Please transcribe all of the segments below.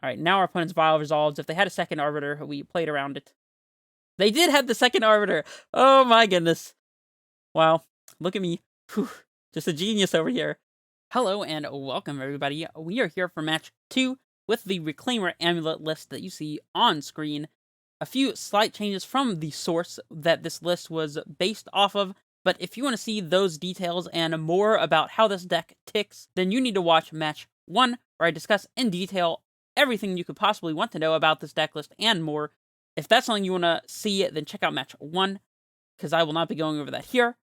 Alright, now our opponent's Vial resolves. If they had a second Arbiter, we played around it. They did have the second Arbiter! Oh my goodness. Wow. Look at me. Whew. Just a genius over here. Hello and welcome, everybody. We are here for match 2 with the Reclaimer Amulet list that you see on screen. A few slight changes from the source that this list was based off of, but if you want to see those details and more about how this deck ticks, then you need to watch match 1, where I discuss in detail everything you could possibly want to know about this deck list and more. If that's something you want to see, then check out match 1, because I will not be going over that here.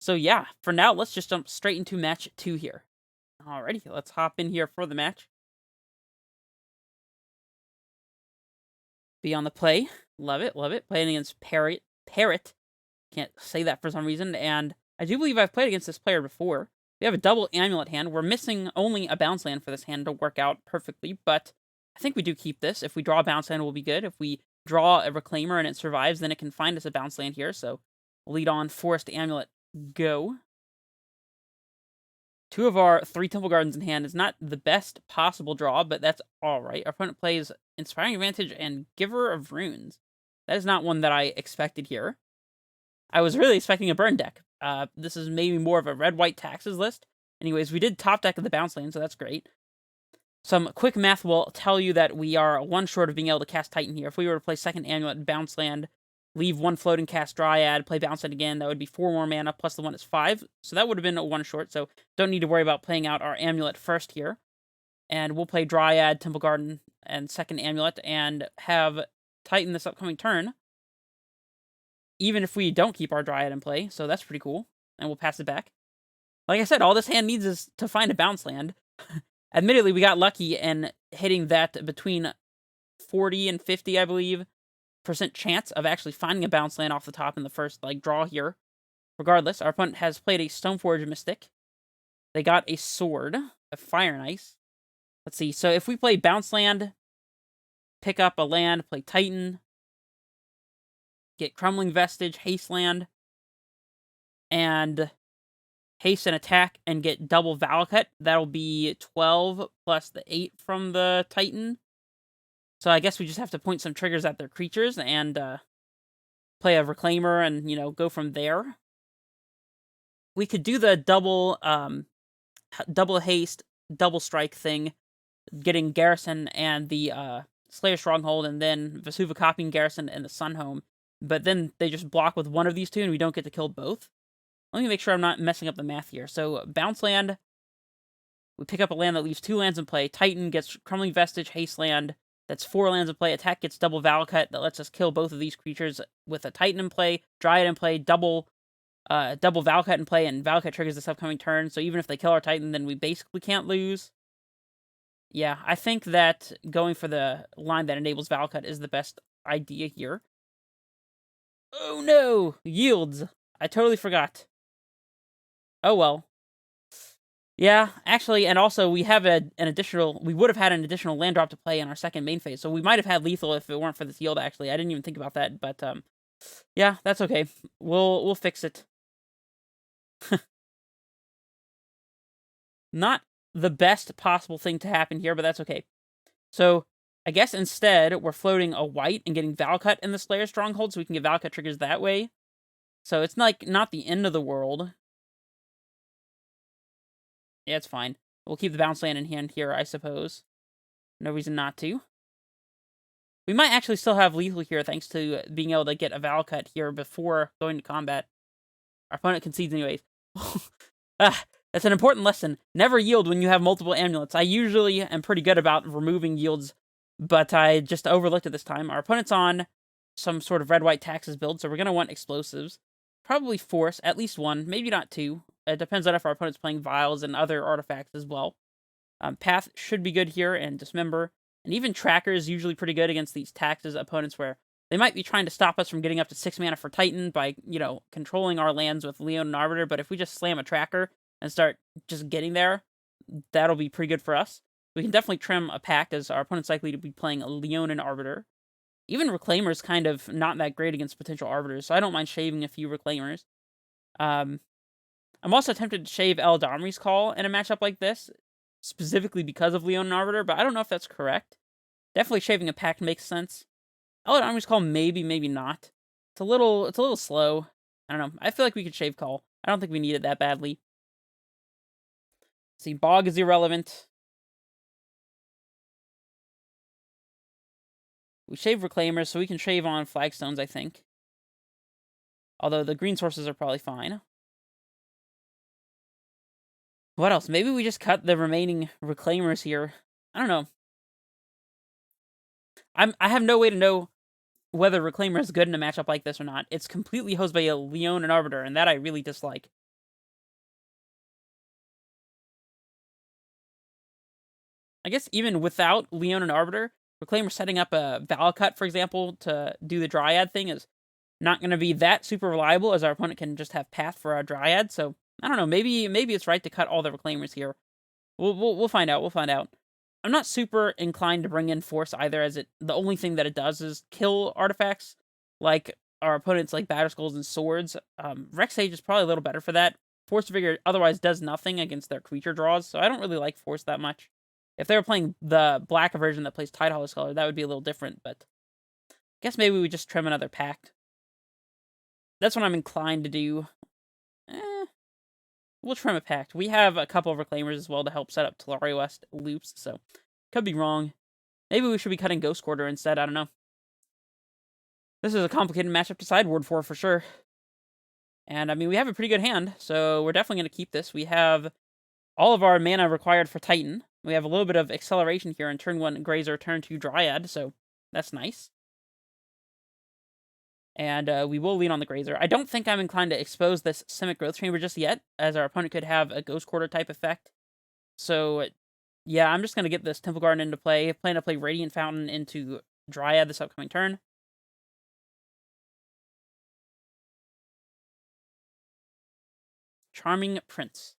So yeah, for now, let's just jump straight into match 2 here. Alrighty, let's hop in here for the match. Be on the play. Love it, love it. Playing against Parrot. Can't say that for some reason, and I do believe I've played against this player before. We have a double Amulet hand. We're missing only a bounce land for this hand to work out perfectly, but I think we do keep this. If we draw a bounce land, we'll be good. If we draw a Reclaimer and it survives, then it can find us a bounce land here, so lead on Forest Amulet, go. 2 of our 3 Temple Gardens in hand is not the best possible draw, but that's alright. Our opponent plays Inspiring Advantage and Giver of Runes. That is not one that I expected here. I was really expecting a burn deck. This is maybe more of a red-white taxes list. Anyways, we did top deck of the bounce lane, so that's great. Some quick math will tell you that we are 1 short of being able to cast Titan here. If we were to play second Amulet and bounce land, leave 1 floating, cast Dryad, play bounce land again, that would be 4 more mana, plus the 1 is 5. So that would have been a 1 short, so don't need to worry about playing out our Amulet first here. And we'll play Dryad, Temple Garden, and second Amulet, and have Titan this upcoming turn, even if we don't keep our Dryad in play, so that's pretty cool. And we'll pass it back. Like I said, all this hand needs is to find a bounce land. Admittedly, we got lucky in hitting that between 40 and 50, I believe, % chance of actually finding a bounce land off the top in the first draw here. Regardless, our opponent has played a Stoneforge Mystic. They got a sword, a Fire and Ice. Let's see, so if we play bounce land, pick up a land, play Titan, get Crumbling Vestige, haste land, and haste and attack, and get double Valakut, that'll be 12 plus the 8 from the Titan. So I guess we just have to point some triggers at their creatures and play a Reclaimer and, go from there. We could do the double haste, double strike thing, getting Garrison and the Slayer Stronghold, and then Vesuva copying Garrison and the Sunhome. But then they just block with one of these 2, and we don't get to kill both. Let me make sure I'm not messing up the math here. So, bounce land. We pick up a land that leaves 2 lands in play. Titan gets Crumbling Vestige, haste land. That's 4 lands in play. Attack gets double Valakut. That lets us kill both of these creatures with a Titan in play. Dryad in play. Double Valakut in play. And Valakut triggers this upcoming turn. So even if they kill our Titan, then we basically can't lose. Yeah, I think that going for the line that enables Valakut is the best idea here. Oh no! Yields! I totally forgot. Oh well. Yeah, actually, and also we have we would have had an additional land drop to play in our second main phase, so we might have had lethal if it weren't for this yield, actually. I didn't even think about that, but, yeah, that's okay. We'll fix it. Not the best possible thing to happen here, but that's okay. So, I guess instead, we're floating a white and getting Valakut in the Slayer Stronghold, so we can get Valakut triggers that way. So it's not the end of the world. Yeah, it's fine. We'll keep the bounce land in hand here, I suppose. No reason not to. We might actually still have lethal here, thanks to being able to get a Valakut here before going to combat. Our opponent concedes anyways. That's an important lesson. Never yield when you have multiple amulets. I usually am pretty good about removing yields, but I just overlooked it this time. Our opponent's on some sort of red-white taxes build, so we're going to want explosives. Probably force, at least 1, maybe not 2. It depends on if our opponent's playing vials and other artifacts as well. Path should be good here, and Dismember. And even Tracker is usually pretty good against these taxes opponents where they might be trying to stop us from getting up to 6 mana for Titan by, controlling our lands with Leon and Arbiter, but if we just slam a Tracker and start just getting there, that'll be pretty good for us. We can definitely trim a Pact, as our opponent's likely to be playing a Leon and Arbiter. Even Reclaimer's kind of not that great against potential Arbiters, so I don't mind shaving a few Reclaimers. I'm also tempted to shave Eldamri's Call in a matchup like this, specifically because of Leon and Arbiter, but I don't know if that's correct. Definitely shaving a pact makes sense. Elliot Army's Call, maybe, maybe not. It's a little slow. I don't know. I feel like we could shave Call. I don't think we need it that badly. See, Bog is irrelevant. We shave Reclaimer, so we can shave on Flagstones, I think. Although the green sources are probably fine. What else? Maybe we just cut the remaining Reclaimers here. I don't know. I have no way to know whether Reclaimer is good in a matchup like this or not. It's completely hosed by a Leone and Arbiter, and that I really dislike. I guess even without Leone and Arbiter, Reclaimer setting up a Valakut, for example, to do the Dryad thing is not going to be that super reliable, as our opponent can just have Path for our Dryad. So I don't know. Maybe it's right to cut all the Reclaimers here. We'll find out. We'll find out. I'm not super inclined to bring in Force either, as the only thing that it does is kill artifacts, like our opponents like Batter Skulls and Swords. Rex Sage is probably a little better for that. Force Vigor otherwise does nothing against their creature draws, so I don't really like Force that much. If they were playing the black version that plays Tidehollow Scholar, that would be a little different, but I guess maybe we just trim another Pact. That's what I'm inclined to do. We'll trim a Pact. We have a couple of Reclaimers as well to help set up Telaria West loops, so could be wrong. Maybe we should be cutting Ghost Quarter instead, I don't know. This is a complicated matchup to sideboard for sure. And, I mean, we have a pretty good hand, so we're definitely going to keep this. We have all of our mana required for Titan. We have a little bit of acceleration here in turn 1 Grazer, turn 2 Dryad, so that's nice. And we will lean on the Grazer. I don't think I'm inclined to expose this Simic Growth Chamber just yet, as our opponent could have a Ghost Quarter type effect. So, yeah, I'm just going to get this Temple Garden into play. Plan to play Radiant Fountain into Dryad this upcoming turn. Charming Prince.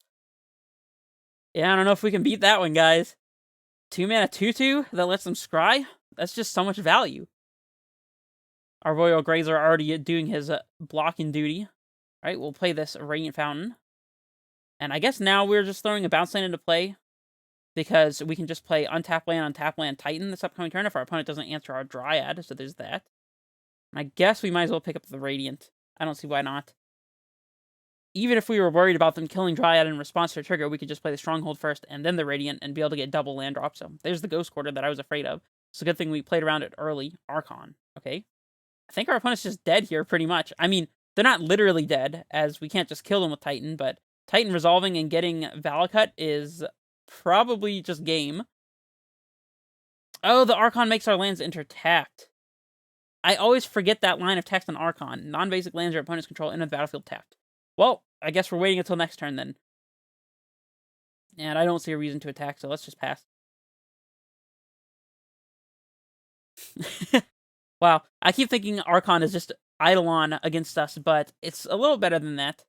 Yeah, I don't know if we can beat that one, guys. 2-mana 2/2 that lets them scry? That's just so much value. Our Royal Grazer already doing his blocking duty. Alright, we'll play this Radiant Fountain. And I guess now we're just throwing a bounce land into play, because we can just play untap land, Titan this upcoming turn if our opponent doesn't answer our Dryad, so there's that. And I guess we might as well pick up the Radiant. I don't see why not. Even if we were worried about them killing Dryad in response to a trigger, we could just play the Stronghold first and then the Radiant and be able to get double land drop. So there's the Ghost Quarter that I was afraid of. It's a good thing we played around it early. Archon. Okay. I think our opponent's just dead here, pretty much. I mean, they're not literally dead, as we can't just kill them with Titan, but Titan resolving and getting Valakut is probably just game. Oh, the Archon makes our lands enter-tapped. I always forget that line of text on Archon. Non-basic lands your opponent's control in the battlefield tapped. Well, I guess we're waiting until next turn then. And I don't see a reason to attack, so let's just pass. Wow, I keep thinking Archon is just Eidolon against us, but it's a little better than that.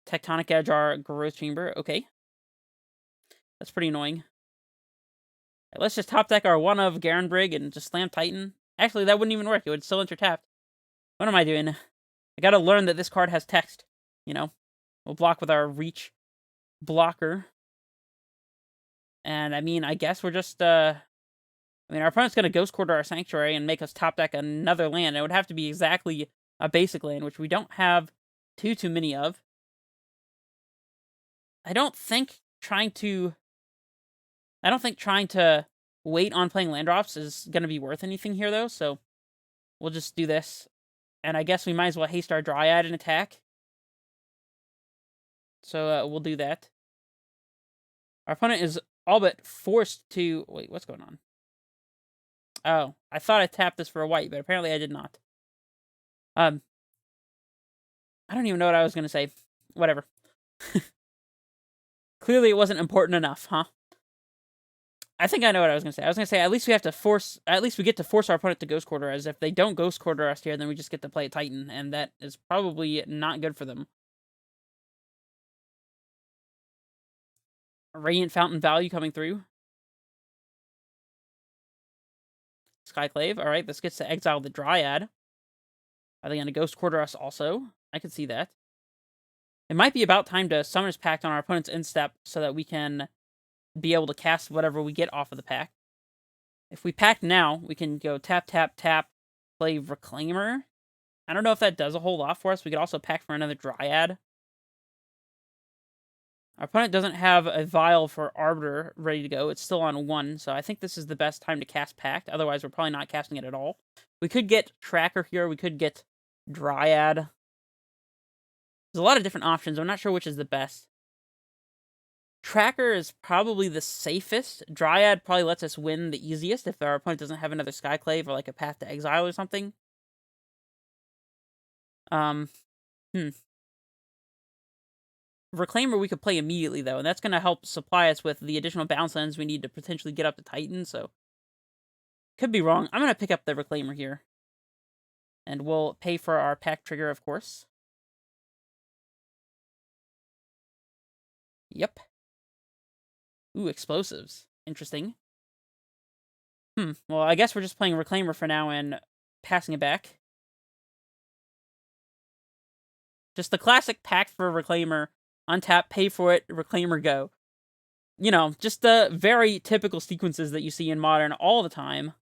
Tectonic Edge, our Growth Chamber, okay. That's pretty annoying. Right, let's just top deck our one of Garen Brig and just slam Titan. Actually, that wouldn't even work, it would still enter tapped. What am I doing? I gotta learn that this card has text, you know? We'll block with our Reach blocker. And, I mean, I guess we're just, I mean, our opponent's going to Ghost Quarter our Sanctuary and make us top deck another land. It would have to be exactly a basic land, which we don't have too many of. I don't think trying to wait on playing land drops is going to be worth anything here, though, so we'll just do this. And I guess we might as well haste our Dryad and attack. So we'll do that. Our opponent is all but forced to... Wait, what's going on? Oh, I thought I tapped this for a white, but apparently I did not. I don't even know what I was going to say. Whatever. Clearly it wasn't important enough, huh? I think I know what I was going to say. I was going to say, at least we get to force our opponent to Ghost Quarter, as if they don't Ghost Quarter us here, then we just get to play a Titan, and that is probably not good for them. Radiant Fountain value coming through. Skyclave, alright, this gets to exile the Dryad. Are they going to Ghost Quarter us also? I can see that. It might be about time to Summoner's Pact on our opponent's instep, so that we can be able to cast whatever we get off of the pack. If we pack now, we can go tap, tap, tap, play Reclaimer. I don't know if that does a whole lot for us. We could also pack for another Dryad. Our opponent doesn't have a vial for Arbiter ready to go. It's still on 1, so I think this is the best time to cast Pact. Otherwise, we're probably not casting it at all. We could get Tracker here. We could get Dryad. There's a lot of different options. I'm not sure which is the best. Tracker is probably the safest. Dryad probably lets us win the easiest if our opponent doesn't have another Skyclave or like a Path to Exile or something. Reclaimer we could play immediately, though, and that's going to help supply us with the additional bounce lands we need to potentially get up to Titan, so... Could be wrong. I'm going to pick up the Reclaimer here. And we'll pay for our pack trigger, of course. Yep. Ooh, explosives. Interesting. Well, I guess we're just playing Reclaimer for now and passing it back. Just the classic pack for Reclaimer. Untap, pay for it, Reclaimer, go. You know, just the very typical sequences that you see in Modern all the time.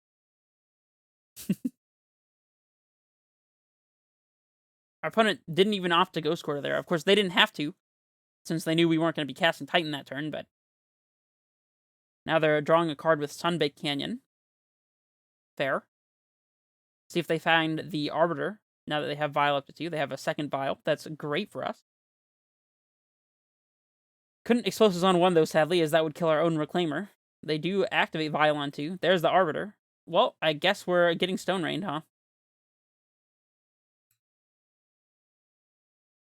Our opponent didn't even opt to Ghost Quarter there. Of course, they didn't have to, since they knew we weren't going to be casting Titan that turn, but... Now they're drawing a card with Sunbaked Canyon. Fair. See if they find the Arbiter. Now that they have Vial up to 2, they have a second Vial. That's great for us. Couldn't Explosives on 1, though, sadly, as that would kill our own Reclaimer. They do activate Vial on 2. There's the Arbiter. Well, I guess we're getting Stone Rained, huh?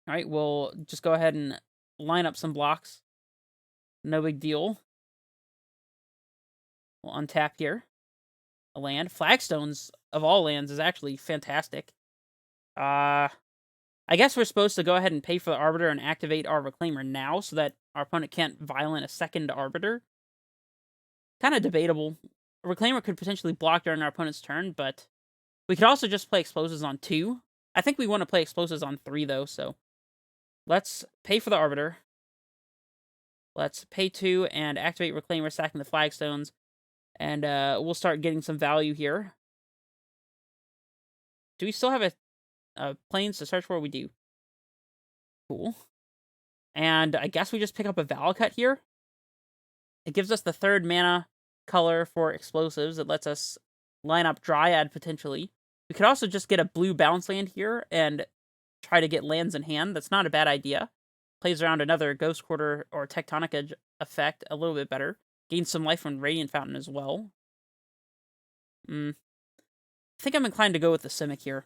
Alright, we'll just go ahead and line up some blocks. No big deal. We'll untap here. A land. Flagstones, of all lands, is actually fantastic. I guess we're supposed to go ahead and pay for the Arbiter and activate our Reclaimer now so that our opponent can't violent a second Arbiter. Kind of debatable. Reclaimer could potentially block during our opponent's turn, but we could also just play Explosives on 2. I think we want to play Explosives on 3, though, so let's pay for the Arbiter. Let's pay 2 and activate Reclaimer, sacking the Flagstones, and we'll start getting some value here. Do we still have planes to search for? We do. Cool. And I guess we just pick up a Valakut here. It gives us the 3rd mana color for Explosives. It lets us line up Dryad, potentially. We could also just get a blue bounce land here and try to get lands in hand. That's not a bad idea. Plays around another Ghost Quarter or Tectonic Edge effect a little bit better. Gains some life from Radiant Fountain as well. I think I'm inclined to go with the Simic here.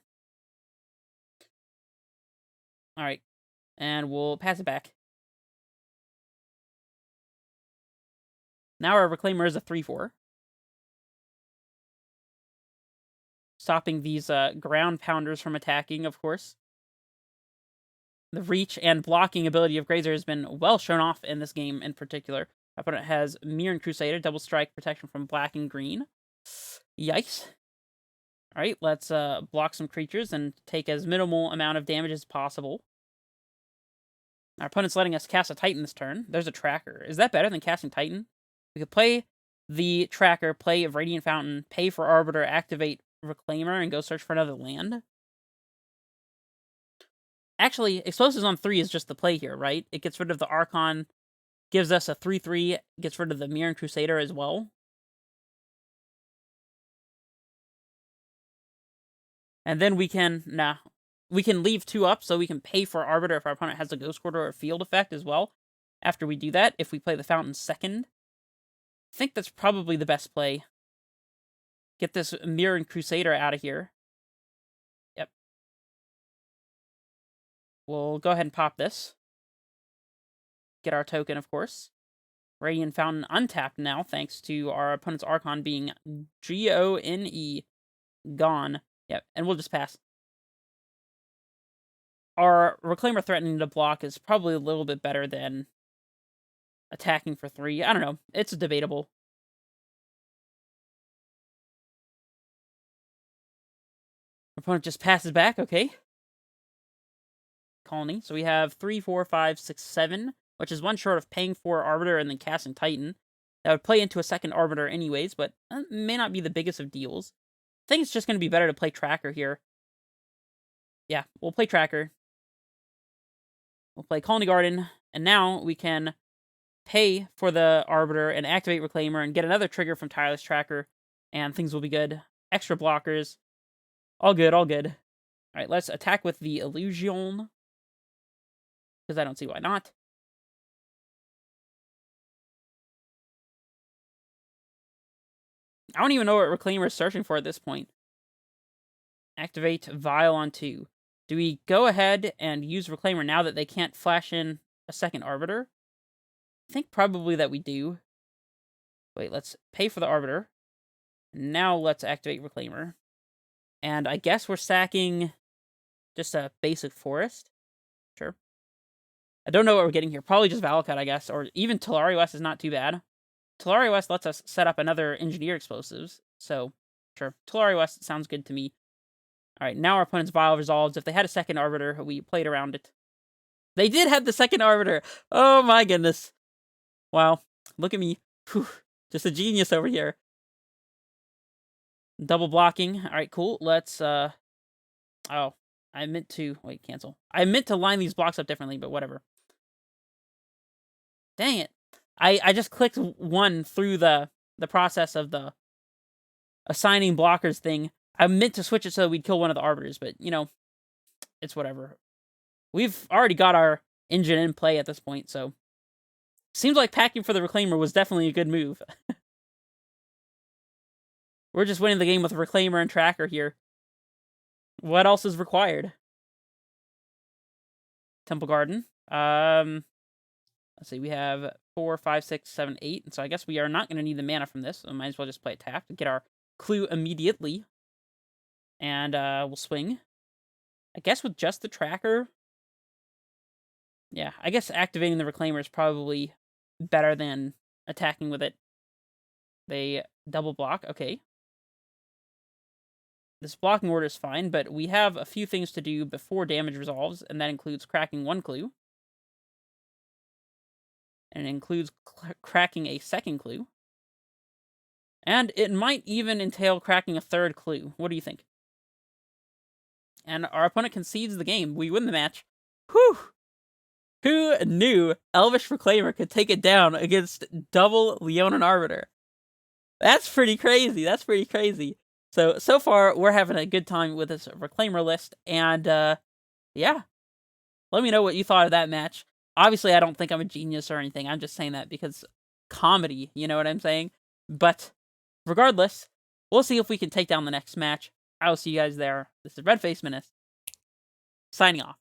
Alright. And we'll pass it back. Now our Reclaimer is a 3/4. Stopping these ground pounders from attacking, of course. The reach and blocking ability of Grazer has been well shown off in this game in particular. Our opponent has Mirran Crusader, double strike protection from black and green. Yikes. Alright, let's block some creatures and take as minimal amount of damage as possible. Our opponent's letting us cast a Titan this turn. There's a Tracker. Is that better than casting Titan? We could play the Tracker, play Radiant Fountain, pay for Arbiter, activate Reclaimer, and go search for another land. Actually, Explosives on 3 is just the play here, right? It gets rid of the Archon, gives us a 3/3, gets rid of the Mirran Crusader as well. And then we can, we can leave 2 up so we can pay for Arbiter if our opponent has a Ghost Quarter or a Field effect as well. After we do that, if we play the Fountain second, I think that's probably the best play. Get this Mirran Crusader out of here. Yep. We'll go ahead and pop this. Get our token, of course. Radiant Fountain untapped now, thanks to our opponent's Archon being Gone. Gone. Yep, and we'll just pass. Our Reclaimer threatening to block is probably a little bit better than attacking for 3. I don't know. It's debatable. Our opponent just passes back. Okay. Colony. So we have 3, 4, 5, 6, 7, which is 1 short of paying for Arbiter and then casting Titan. That would play into a second Arbiter anyways, but may not be the biggest of deals. I think it's just going to be better to play Tracker here. Yeah, we'll play Tracker. We'll play Colony Garden, and now we can pay for the Arbiter and activate Reclaimer and get another trigger from Tireless Tracker, and things will be good. Extra blockers. All good, all good. Alright, let's attack with the Illusion, because I don't see why not. I don't even know what Reclaimer is searching for at this point. Activate Vial on 2. Do we go ahead and use Reclaimer now that they can't flash in a second Arbiter? I think probably that we do. Wait, let's pay for the Arbiter. Now let's activate Reclaimer. And I guess we're stacking just a basic forest. Sure. I don't know what we're getting here. Probably just Valakut, I guess. Or even Tallari West is not too bad. Tallari West lets us set up another Engineer Explosives. So, sure. Tallari West sounds good to me. Alright, now our opponent's Vial resolves. If they had a second Arbiter, we played around it. They did have the second Arbiter! Oh my goodness. Wow. Look at me. Whew. Just a genius over here. Double blocking. Alright, cool. Let's, Oh. I meant to... Wait, cancel. I meant to line these blocks up differently, but whatever. Dang it. I just clicked one through the process of the assigning blockers thing. I meant to switch it so we'd kill one of the Arbiters, but, you know, it's whatever. We've already got our engine in play at this point, so... Seems like packing for the Reclaimer was definitely a good move. We're just winning the game with Reclaimer and Tracker here. What else is required? Temple Garden. Let's see, we have 4, 5, 6, 7, 8. So I guess we are not going to need the mana from this. So might as well just play it tapped and get our clue immediately. And we'll swing. I guess with just the Tracker. Yeah, I guess activating the Reclaimer is probably better than attacking with it. They double block. Okay. This blocking order is fine, but we have a few things to do before damage resolves, and that includes cracking one clue. And it includes cracking a second clue. And it might even entail cracking a third clue. What do you think? And our opponent concedes the game. We win the match. Whew! Who knew Elvish Reclaimer could take it down against double Leonin Arbiter? That's pretty crazy. That's pretty crazy. So far, we're having a good time with this Reclaimer list. And, yeah. Let me know what you thought of that match. Obviously, I don't think I'm a genius or anything. I'm just saying that because comedy, you know what I'm saying? But regardless, we'll see if we can take down the next match. I will see you guys there. This is Redface Menace, signing off.